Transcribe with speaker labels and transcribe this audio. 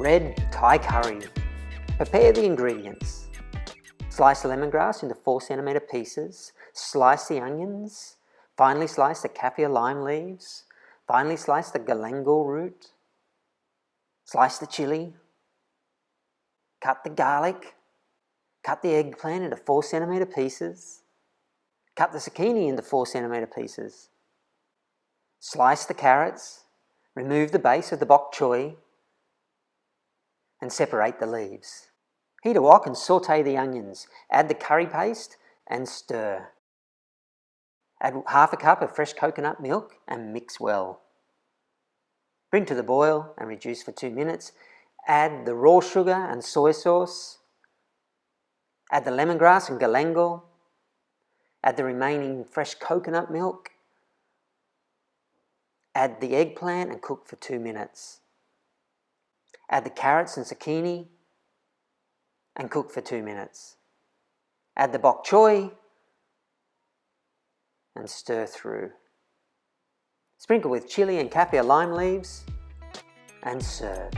Speaker 1: red Thai curry. Prepare the ingredients. Slice the lemongrass into 4 cm pieces. Slice the onions. Finely slice the kaffir lime leaves. Finely slice the galangal root. Slice the chilli. Cut the garlic. Cut the eggplant into 4 cm pieces. Cut the zucchini into 4 cm pieces. Slice the carrots. Remove the base of the bok choy and separate the leaves. Heat a wok and saute the onions. Add the curry paste and stir. Add half a cup of fresh coconut milk and mix well. Bring to the boil and reduce for 2 minutes. Add the raw sugar and soy sauce. Add the lemongrass and galangal. Add the remaining fresh coconut milk. Add the eggplant and cook for 2 minutes. Add the carrots and zucchini and cook for 2 minutes. Add the bok choy and stir through. Sprinkle with chilli and kaffir lime leaves and serve.